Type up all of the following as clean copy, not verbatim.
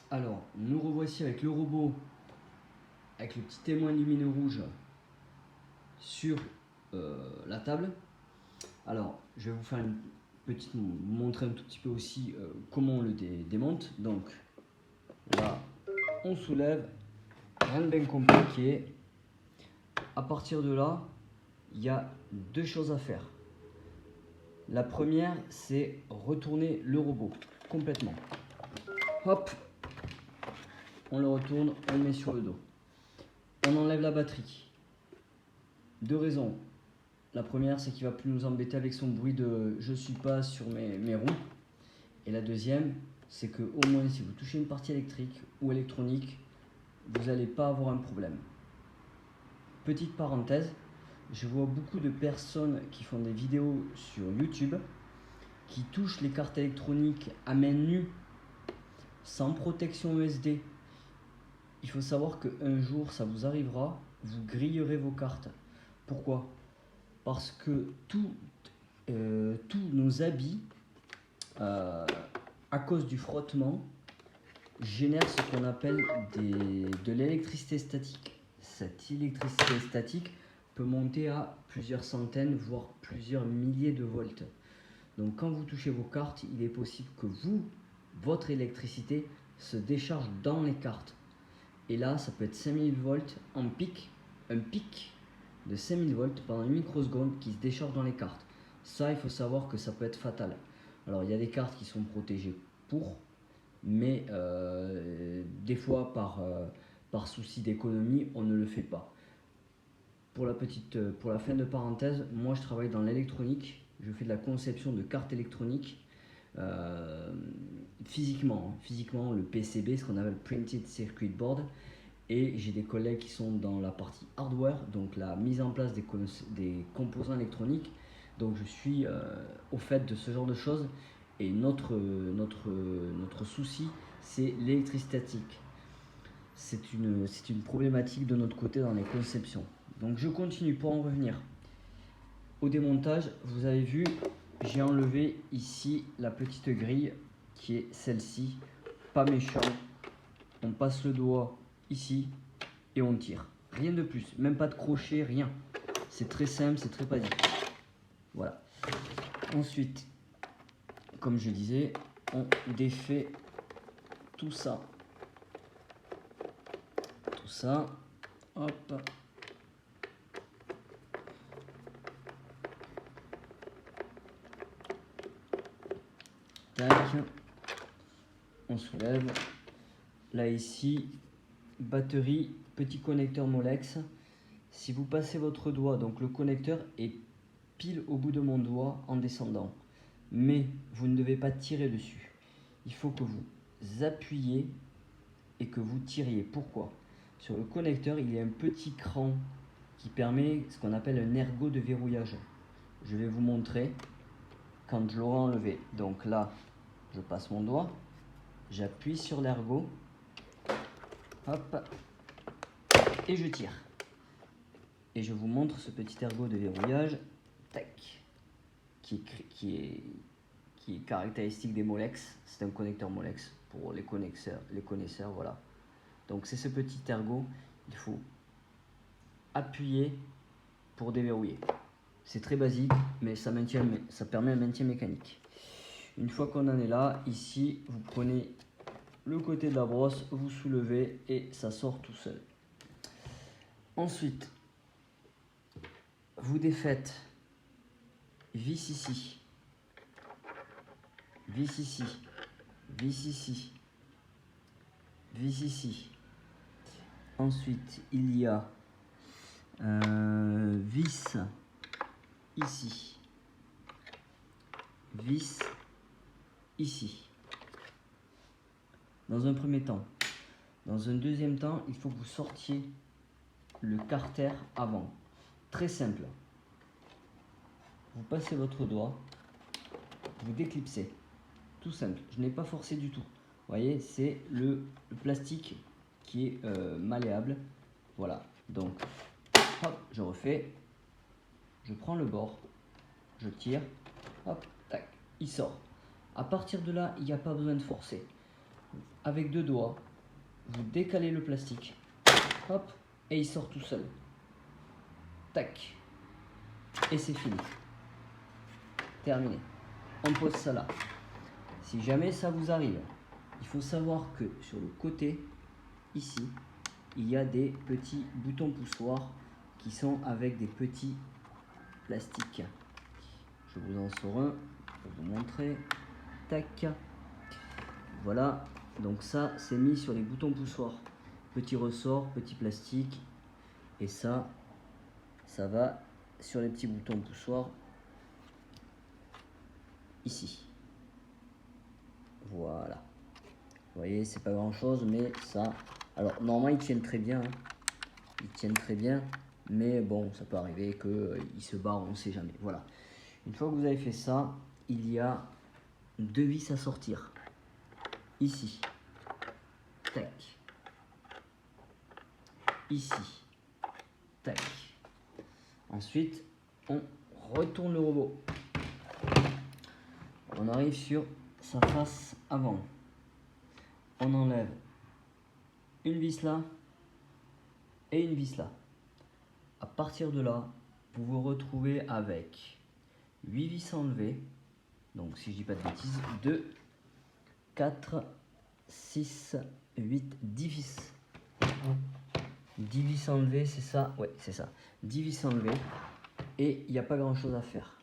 Alors, nous revoici avec le robot, avec le petit témoin lumineux rouge sur la table. Alors, je vais vous faire vous montrer un tout petit peu aussi comment on le démonte. Donc, là, on soulève, rien de bien compliqué. À partir de là, il y a deux choses à faire. La première, c'est retourner le robot complètement. Hop, on le retourne, on le met sur le dos. On enlève la batterie. Deux raisons. La première, c'est qu'il va plus nous embêter avec son bruit de je suis pas sur mes roues. Et la deuxième, c'est que au moins si vous touchez une partie électrique ou électronique, vous n'allez pas avoir un problème. Petite parenthèse, je vois beaucoup de personnes qui font des vidéos sur YouTube qui touchent les cartes électroniques à main nue, sans protection ESD. Il faut savoir qu'un jour, ça vous arrivera, vous grillerez vos cartes. Pourquoi ? Parce que tous nos habits, à cause du frottement, génèrent ce qu'on appelle de l'électricité statique. Cette électricité statique peut monter à plusieurs centaines, voire plusieurs milliers de volts. Donc quand vous touchez vos cartes, il est possible que votre électricité se décharge dans les cartes. Et là, ça peut être 5000 volts en pic, un pic de 5000 volts pendant une microseconde qui se décharge dans les cartes. Ça, il faut savoir que ça peut être fatal. Alors, il y a des cartes qui sont protégées mais des fois, par souci d'économie, on ne le fait pas. Pour la fin de parenthèse, moi je travaille dans l'électronique, je fais de la conception de cartes électroniques physiquement, le PCB, ce qu'on appelle Printed Circuit Board, et j'ai des collègues qui sont dans la partie hardware, donc la mise en place des composants électroniques. Donc je suis au fait de ce genre de choses, et notre souci, c'est l'électricité statique. C'est une problématique de notre côté dans les conceptions. Donc je continue pour en revenir au démontage. Vous avez vu, j'ai enlevé ici la petite grille qui est celle-ci, pas méchant. On passe le doigt ici et on tire. Rien de plus, même pas de crochet, rien. C'est très simple, c'est très basique. Voilà. Ensuite, comme je disais, on défait tout ça. Tout ça. Hop. Tac. On soulève. Là ici, batterie, petit connecteur Molex. Si vous passez votre doigt, donc le connecteur est pile au bout de mon doigt en descendant. Mais vous ne devez pas tirer dessus. Il faut que vous appuyez et que vous tiriez. Pourquoi ? Sur le connecteur, il y a un petit cran qui permet ce qu'on appelle un ergot de verrouillage. Je vais vous montrer quand je l'aurai enlevé. Donc là, je passe mon doigt, j'appuie sur l'ergot, hop, et je tire. Et je vous montre ce petit ergot de verrouillage, tac, qui est caractéristique des Molex. C'est un connecteur Molex pour les connaisseurs, voilà. Donc c'est ce petit ergot, il faut appuyer pour déverrouiller. C'est très basique, mais ça permet un maintien mécanique. Une fois qu'on en est là, ici, vous prenez le côté de la brosse, vous soulevez et ça sort tout seul. Ensuite, vous défaites vis ici, vis ici, vis ici, vis ici. Ensuite, il y a vis ici, vis ici. Dans un premier temps. Dans un deuxième temps, il faut que vous sortiez le carter avant. Très simple. Vous passez votre doigt, vous déclipsez. Tout simple. Je n'ai pas forcé du tout. Vous voyez, c'est le plastique qui est malléable. Voilà. Donc, hop, je refais. Je prends le bord. Je tire. Hop, tac. Il sort. À partir de là, il n'y a pas besoin de forcer. avec 2 doigts, vous décalez le plastique, hop, et il sort tout seul. Tac. Et c'est fini. Terminé. On pose ça là. Si jamais ça vous arrive, il faut savoir que sur le côté, ici, il y a des petits boutons poussoirs qui sont avec des petits plastiques. Je vous en sors un pour vous montrer. Tac. Voilà. Donc ça, c'est mis sur les boutons poussoirs. Petit ressort, petit plastique. Et ça va sur les petits boutons poussoirs ici. Voilà. Vous voyez, c'est pas grand chose, mais ça. Alors, normalement, ils tiennent très bien. Hein. Ils tiennent très bien. Mais bon, ça peut arriver qu'ils se barrent, on ne sait jamais. Voilà. Une fois que vous avez fait ça, il y a 2 vis à sortir. Ici. Tac. Ici. Tac. Ensuite, on retourne le robot. On arrive sur sa face avant. On enlève une vis là et une vis là. À partir de là, vous vous retrouvez avec 8 vis enlevées. Donc si je dis pas de bêtises, 2, 4, 6, 8, 10 vis. 10 vis enlevées, c'est ça? Ouais, c'est ça. 10 vis enlevées. Et il n'y a pas grand chose à faire.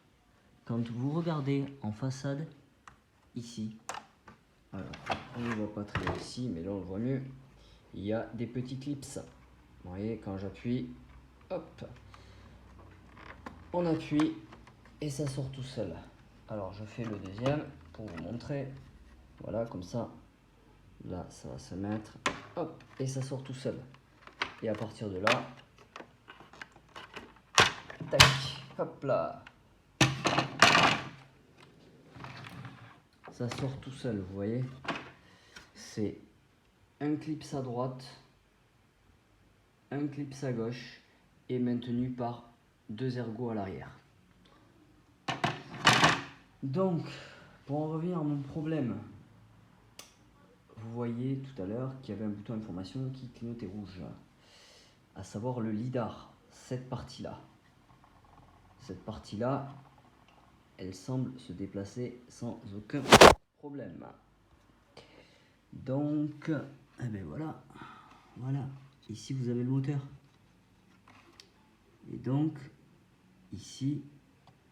Quand vous regardez en façade, ici, alors on ne voit pas très bien ici, mais là on le voit mieux, il y a des petits clips. Vous voyez, quand j'appuie, hop, on appuie et ça sort tout seul. Alors je fais le deuxième pour vous montrer. Voilà, comme ça, là ça va se mettre, hop, et ça sort tout seul. Et à partir de là, tac, hop là, ça sort tout seul, vous voyez. C'est un clip à droite, un clip à gauche et maintenu par 2 ergots à l'arrière. Donc, pour en revenir à mon problème, vous voyez tout à l'heure qu'il y avait un bouton information qui clignotait rouge, à savoir le lidar, cette partie-là. Cette partie-là, elle semble se déplacer sans aucun problème. Donc, eh ben voilà, voilà. Ici vous avez le moteur. Et donc, ici,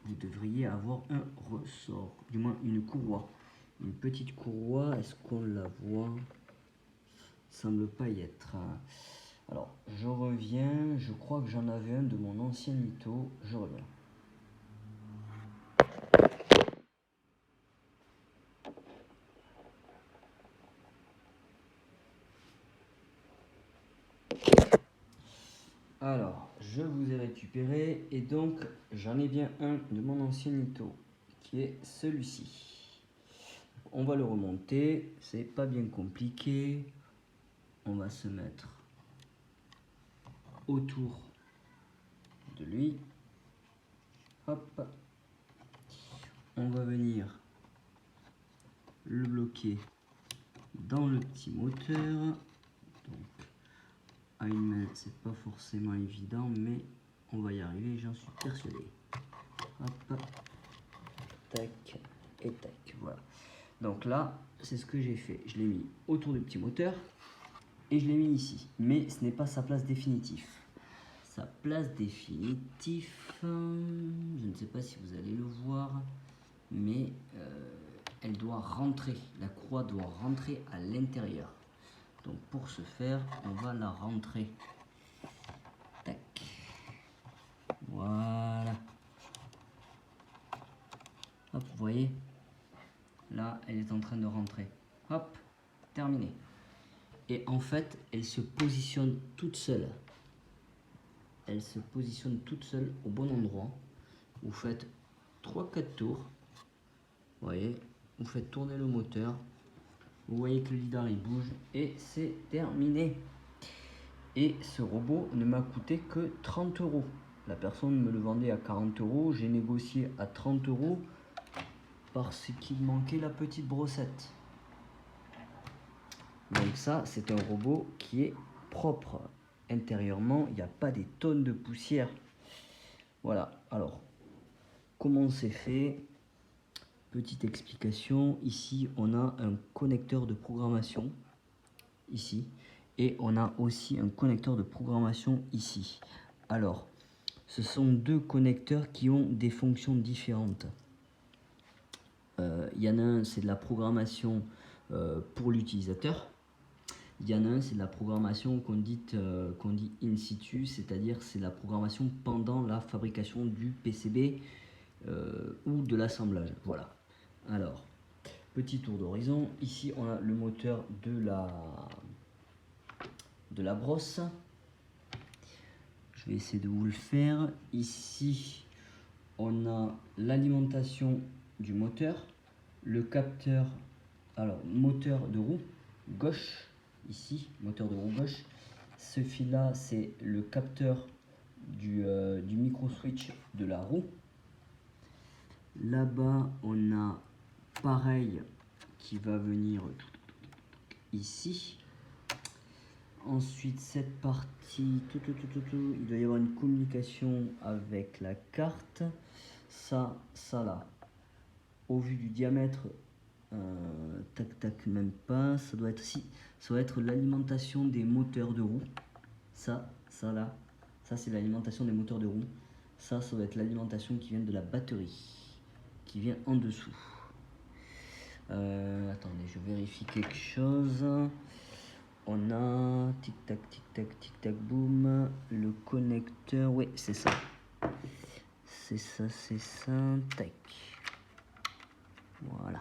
vous devriez avoir un ressort, du moins une courroie. Une petite courroie, est-ce qu'on la voit? Semble pas y être. Alors, je reviens, je crois que j'en avais un de mon ancien mytho, je reviens. Alors, je vous ai récupéré et donc j'en ai bien un de mon ancien mytho qui est celui-ci. On va le remonter, c'est pas bien compliqué. On va se mettre autour de lui. Hop. On va venir le bloquer dans le petit moteur. Donc, à une main, c'est pas forcément évident, mais on va y arriver, j'en suis persuadé. Hop, tac et tac, voilà. Donc là, c'est ce que j'ai fait. Je l'ai mis autour du petit moteur et je l'ai mis ici. Mais ce n'est pas sa place définitive. Sa place définitive, je ne sais pas si vous allez le voir, mais elle doit rentrer. La croix doit rentrer à l'intérieur. Donc pour ce faire, on va la rentrer. Tac. Voilà. Hop, vous voyez? Là, elle est en train de rentrer. Hop, terminé. Et en fait, elle se positionne toute seule. Elle se positionne toute seule au bon endroit. Vous faites 3-4 tours. Vous voyez? Vous faites tourner le moteur. Vous voyez que le lidar il bouge et c'est terminé. Et ce robot ne m'a coûté que 30 €. La personne me le vendait à 40 €. J'ai négocié à 30 € parce qu'il manquait la petite brossette. Donc ça, c'est un robot qui est propre. Intérieurement, il n'y a pas des tonnes de poussière. Voilà. Alors, comment c'est fait? Petite explication. Ici, on a un connecteur de programmation. Ici. Et on a aussi un connecteur de programmation ici. Alors, ce sont deux connecteurs qui ont des fonctions différentes. Il y en a un, c'est de la programmation pour l'utilisateur. Il y en a un, c'est de la programmation qu'on dit in situ, c'est-à-dire c'est la programmation pendant la fabrication du PCB ou de l'assemblage. Voilà. Alors, petit tour d'horizon. Ici, on a le moteur de la brosse. Je vais essayer de vous le faire. Ici, on a l'alimentation du moteur, le capteur, alors moteur de roue gauche, ici, moteur de roue gauche. Ce fil-là, c'est le capteur du micro-switch de la roue. Là-bas, on a pareil qui va venir ici. Ensuite, cette partie, il doit y avoir une communication avec la carte. Ça là. Au vu du diamètre, tac, même pas. Ça doit être l'alimentation des moteurs de roue. Ça là. Ça, c'est l'alimentation des moteurs de roue. Ça doit être l'alimentation qui vient de la batterie, qui vient en dessous. Attendez, je vérifie quelque chose. On a tic-tac, boum. Le connecteur, oui, c'est ça. C'est ça, tac. Voilà.